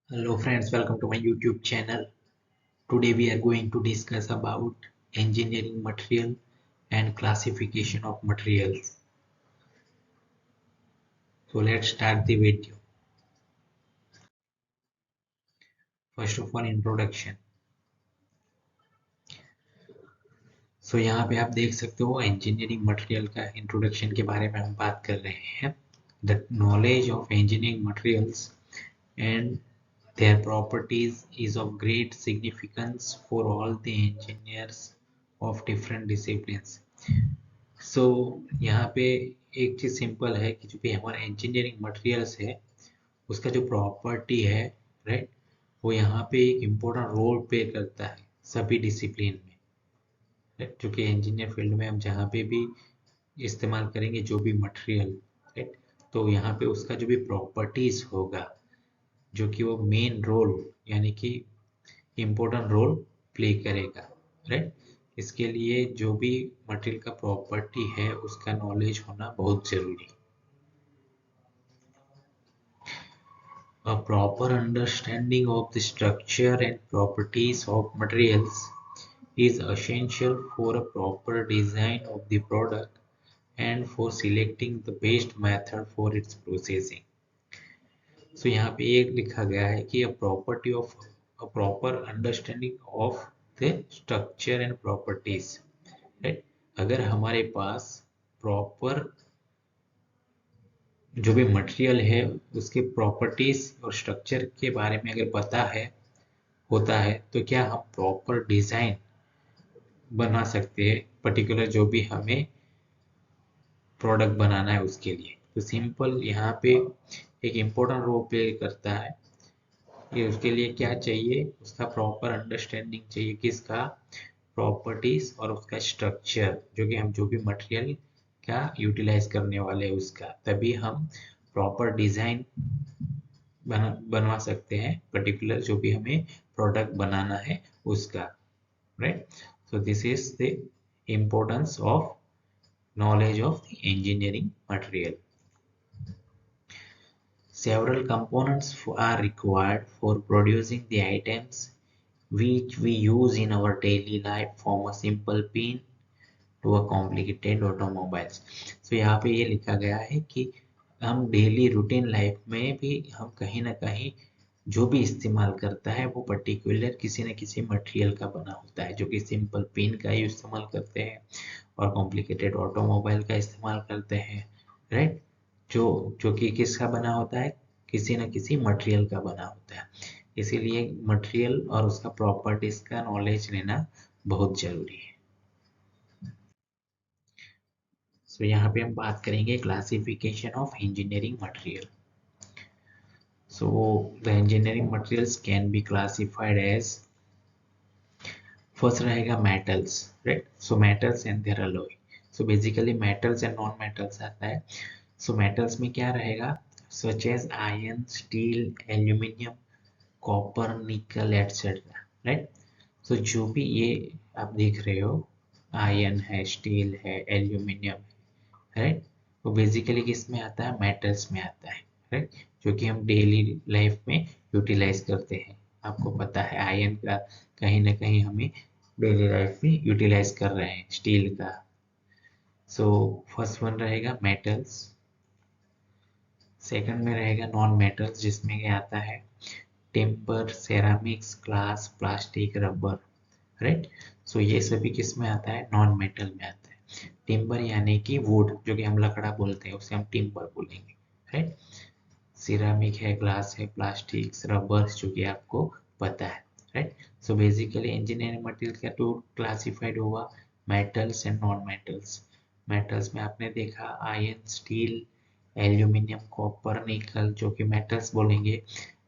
Hello friends, welcome to my YouTube channel. Today we are going to discuss about engineering material and classification of materials. So let's start the video. First of all, introduction. So यहाँ पे आप देख सकते हो engineering material का introduction के बारे में हम बात कर रहे हैं. The knowledge of engineering materials and their properties is of great significance for all the engineers of different disciplines. यहाँ पे एक चीज सिंपल है कि जो भी हमारा इंजीनियरिंग मटेरियल्स है उसका जो प्रॉपर्टी है, राइट, वो यहाँ पे एक इम्पोर्टेंट रोल प्ले करता है सभी डिसिप्लिन में, राइट. जो कि इंजीनियर फील्ड में हम जहाँ पे भी इस्तेमाल करेंगे जो भी मटेरियल, राइट, तो यहाँ पे उसका जो भी प्रॉपर्टीज होगा जो कि वो मेन रोल यानी कि इम्पोर्टेंट रोल प्ले करेगा, राइट. इसके लिए जो भी मटेरियल का प्रॉपर्टी है उसका नॉलेज होना बहुत जरूरी. A proper understanding of the structure and properties of materials is essential for a proper design of the product and for selecting the best method for its processing. So यहाँ पे एक लिखा गया है कि a proper understanding of the structure and properties, right? अगर हमारे पास proper जो भी मटेरियल है उसके प्रॉपर्टीज और स्ट्रक्चर के बारे में अगर पता है होता है तो क्या हम प्रॉपर डिजाइन बना सकते हैं पर्टिकुलर जो भी हमें प्रोडक्ट बनाना है उसके लिए. तो सिंपल यहाँ पे एक इम्पोर्टेंट रोल प्ले करता है कि उसके लिए क्या चाहिए, उसका प्रॉपर अंडरस्टैंडिंग चाहिए किसका, प्रॉपर्टीज और उसका स्ट्रक्चर जो कि हम जो भी मटेरियल का यूटिलाइज करने वाले हैं उसका, तभी हम प्रॉपर डिजाइन बनवा सकते हैं पर्टिकुलर जो भी हमें प्रोडक्ट बनाना है उसका, right. So this is the importance of knowledge of the engineering material. Several components are required for producing the items which we use in our daily life, from a simple pin to a complicated automobiles. So यहाँ पे ये लिखा गया है कि हम daily routine life में भी हम कहीं ना कहीं जो भी इस्तेमाल करता है वो पर्टिकुलर किसी न किसी मटेरियल का बना होता है, जो कि सिंपल पिन का इस्तेमाल करते हैं और कॉम्प्लिकेटेड ऑटोमोबाइल का इस्तेमाल करते हैं, राइट. जो जो कि किसका बना होता है, किसी न किसी मटेरियल का बना होता है. इसीलिए मटेरियल और उसका प्रॉपर्टीज का नॉलेज लेना बहुत जरूरी है. सो यहाँ पे हम बात करेंगे classification of engineering material. So the engineering materials can be classified as, first रहेगा metals, right. So metals and their alloy. So basically metals and non metals आता है. सो मेटल्स में क्या रहेगा, such as iron, steel, aluminium, copper, nickel etcetera, right. So जो भी ये आप देख रहे हो, आयरन है, स्टील है, एल्यूमिनियम है, राइट, वो बेसिकली किस में आता है, मेटल्स में आता है, राइट, जो कि हम डेली लाइफ में यूटिलाइज करते हैं. आपको पता है आयरन का कहीं ना कहीं हमें डेली लाइफ में यूटिलाइज कर रहे हैं, स्टील का. सो फर्स्ट वन रहेगा मेटल्स. सेकंड में रहेगा नॉन मेटल्स जिसमें क्या आता है, timber, ceramics, glass, plastic, rubber, right. So ये सभी किस में आता है, नॉन मेटल में आता है. टिम्बर यानी कि वुड जो कि हम लकड़ा बोलते हैं उसे हम टिम्बर बोलेंगे, राइट. सिरामिक है, ग्लास है, प्लास्टिक, रबर जो कि आपको पता है, right. So basically engineering material का टू क्लासिफाइड हुआ, metals and non metals. Metals में आपने देखा आयरन, स्टील, एल्यूमिनियम, कॉपर, निकल जो कि मेटल्स बोलेंगे.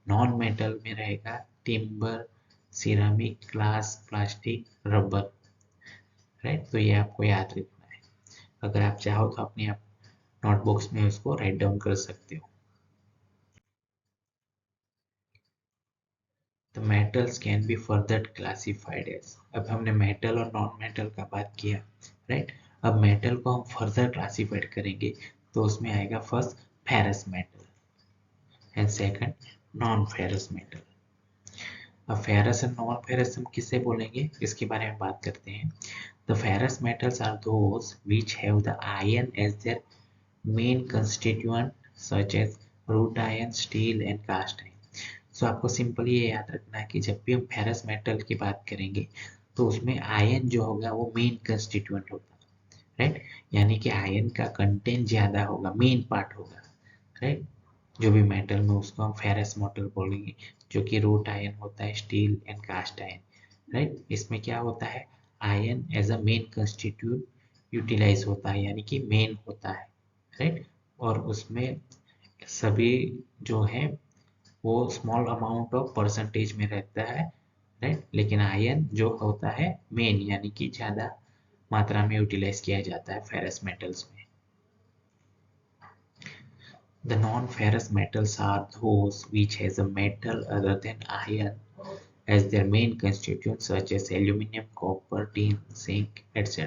नॉन मेटल में रहेगा timber, ceramic, glass, plastic, rubber, right. तो ये आपको याद रखना है. अगर आप चाहो तो अपने आप नोटबुक्स में उसको राइट डाउन कर सकते हो. The metals can be further classified as, अब हमने मेटल और नॉन मेटल का बात किया, राइट. अब मेटल को हम फर्दर क्लासिफाइड करेंगे तो उसमें आएगा first ferrous metal and second non ferrous metal. अब फेरस एंड नॉन फेरस हम किसे बोलेंगे इसके बारे में बात करते हैं। The ferrous metals are those which have the iron as their main constituent such as wrought iron, steel and cast iron. So आपको सिंपली ये याद रखना है कि जब भी हम फेरस मेटल की बात करेंगे तो उसमें आयन जो होगा वो मेन कंस्टिट्यूएंट होगा, राइट। यानी कि आयन का कंटेंट ज़्यादा होगा, मेन पार्ट होगा, राइट। जो भी मेटल में उसको हम फेरस मेटल बोलेंगे, जो कि रूट आयन होता है, steel and cast iron, right. इसमें क्या होता है, iron as a main constitute utilize होता है, यानी कि मेन होता है, राइट। और उसमें सभी जो है वो स्मॉल अमाउंट ऑफ परसेंटेज में रहता है, राइट। लेकिन आयन जो होता है मेन, यानी कि ज़्यादा मात्रा में यूटिलाइज किया जाता है फेरस मेटल्स में। The non-ferrous metals are those which has a metal other than iron as their main constituent such as aluminium, copper, tin, zinc, etc.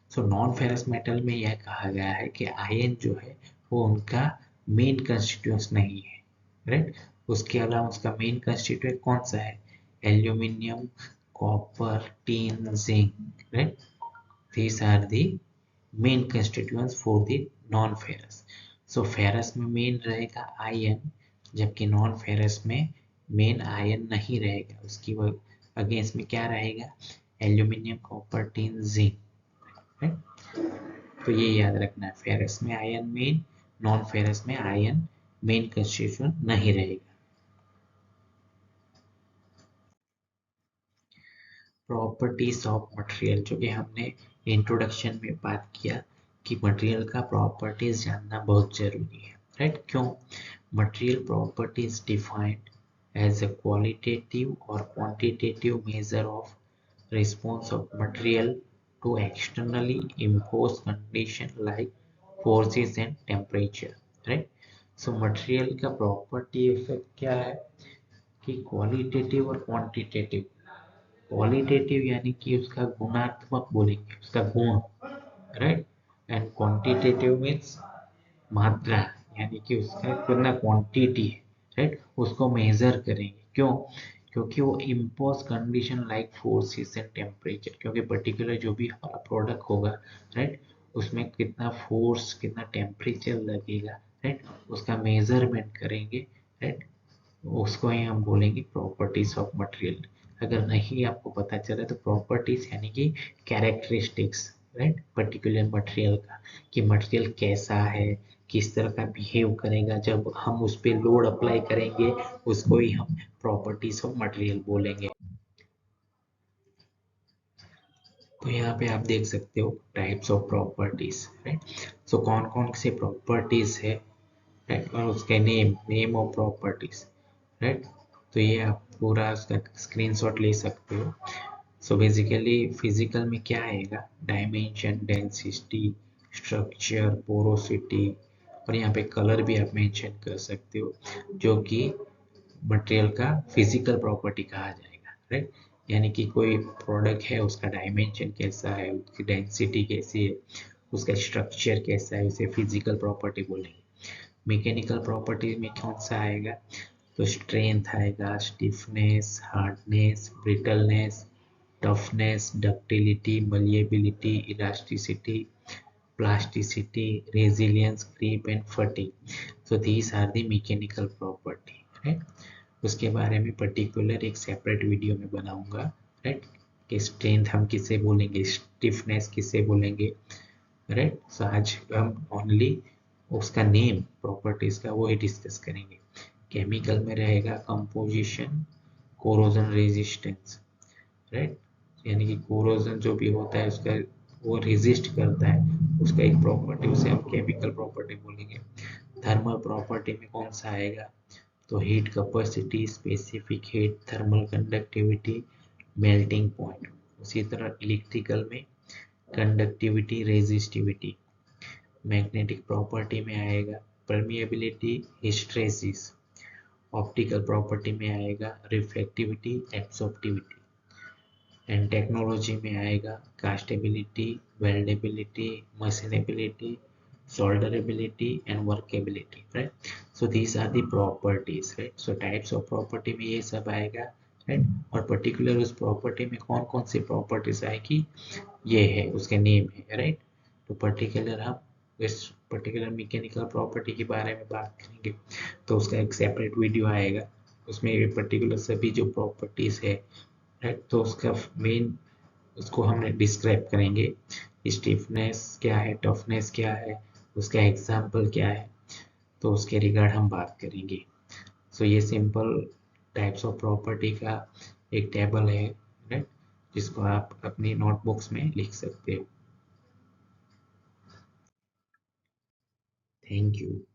So non-ferrous metal में यह कहा गया है कि आयन जो है वो उनका मेन कंस्टिट्यूएंट्स नहीं है, राइट। उसके अलावा उसका मेन कंस्टिट्यूएंट कौन सा है, aluminium, copper, tin, zinc, right. These are the main constituents for the non-ferrous. So ferrous में मेन रहेगा आयन, जबकि नॉन फेरस में मेन आयन नहीं रहेगा, उसकी अगेंस्ट में क्या रहेगा, aluminium, copper, tin, zinc, right. तो ये याद रखना है, फेरस में आयन मेन, नॉन फेरस में आयन मेन कंस्टिट्यूएंट नहीं रहेगा। प्रॉपर्टीज ऑफ मटेरियल, जो कि हमने इंट्रोडक्शन में बात किया कि मटेरियल का प्रॉपर्टीज जानना बहुत जरूरी है, राइट। क्यों, material properties defined as a qualitative और quantitative measure of response of material to externally impose condition like forces and temperature, right. So material का प्रॉपर्टी इफेक्ट क्या है कि क्वालिटेटिव और क्वांटिटेटिव। क्वालिटेटिव यानी कि उसका गुणात्मक बोलेंगे, उसका गुण, राइट। एंड क्वांटिटेटिव मीन्स मात्रा, यानी कि उसका कितना क्वांटिटी है, राइट, उसको मेजर करेंगे। क्यों, क्योंकि वो impose condition like forces and temperature, क्योंकि पर्टिकुलर जो भी हमारा प्रोडक्ट होगा, राइट, उसमें कितना फोर्स कितना टेम्परेचर लगेगा, राइट, उसका मेजरमेंट करेंगे, राइट। उसको ही हम बोलेंगे प्रॉपर्टीज ऑफ मटेरियल। अगर नहीं आपको पता चले तो प्रॉपर्टीज यानी कि कैरेक्टरिस्टिक्स, राइट, पर्टिकुलर मटेरियल का, कि मटेरियल कैसा है, किस तरह का बिहेव करेगा, जब हम उस पर लोड अप्लाई करेंगे उसको ही हम प्रॉपर्टीज ऑफ मटेरियल बोलेंगे। तो यहाँ पे आप देख सकते हो टाइप्स ऑफ प्रॉपर्टीज, राइट। सो कौन कौन से प्रॉपर्टीज है, राइट, और उसके नेम ऑफ प्रॉपर्टीज, राइट। तो ये आप पूरा उसका स्क्रीनशॉट ले सकते हो। सो बेसिकली फिजिकल में क्या आएगा, डायमेंशन, डेंसिटी, स्ट्रक्चर, पोरोसिटी, और यहाँ पे कलर भी आप मेंशन कर सकते हो, जो कि मटेरियल का फिजिकल प्रॉपर्टी कहा जाएगा, राइट। यानी कि कोई प्रोडक्ट है उसका डायमेंशन कैसा है, उसकी डेंसिटी कैसी है, उसका स्ट्रक्चर कैसा है, उसे फिजिकल प्रॉपर्टी बोलेंगे। मैकेनिकल प्रॉपर्टी में कौन सा आएगा, तो स्ट्रेंथ आएगा, stiffness, hardness, brittleness, toughness, ductility, malleability, elasticity, plasticity, resilience, creep and fatigue. So these are the mechanical property, right? उसके बारे में पर्टिकुलर एक सेपरेट वीडियो में बनाऊंगा, राइट, कि स्ट्रेंथ हम किसे बोलेंगे, स्टिफनेस किसे बोलेंगे, राइट। सो आज हम ओनली उसका नेम प्रॉपर्टीज का वो ही डिस्कस करेंगे। केमिकल में रहेगा कंपोजिशन, कोरोजन रेजिस्टेंस, राइट, यानी कि कोरोजन जो भी होता है उसका वो रेजिस्ट करता है, उसका एक प्रॉपर्टी, उसे हम केमिकल प्रॉपर्टी बोलेंगे। थर्मल प्रॉपर्टी में कौन सा आएगा, तो heat capacity, specific heat, thermal conductivity, melting point. उसी तरह इलेक्ट्रिकल में कंडक्टिविटी, रेजिस्टिविटी। मैग्नेटिक प्रॉपर्टी में आएगा परमिएबिलिटी, हिस्ट्रेसिस। ऑप्टिकल प्रॉपर्टी में आएगा रिफ्लेक्टिविटी, एब्सॉर्प्टिविटी। एंड टेक्नोलॉजी में आएगा castability, weldability, machinability, solderability and workability, right? So these are the properties, right? So types of property में ये सब आएगा, right? और particular उस property में कौन कौन सी properties आएगी, ये है उसके नेम है, राइट? तो पर्टिकुलर हम इस पर्टिकुलर मैकेनिकल प्रॉपर्टी के बारे में बात करेंगे, तो उसका एक सेपरेट वीडियो आएगा, उसमें ये पर्टिकुलर सभी जो प्रॉपर्टीज है, राइट? तो उसका मेन उसको हमने डिस्क्राइब करेंगे, स्टिफनेस क्या है, टफनेस क्या है, उसका एग्जाम्पल क्या है, तो उसके रिगार्ड हम बात करेंगे। सो ये सिंपल टाइप्स ऑफ प्रॉपर्टी का एक टेबल है, राइट? जिसको आप अपनी नोटबुक्स में लिख सकते हो। Thank you.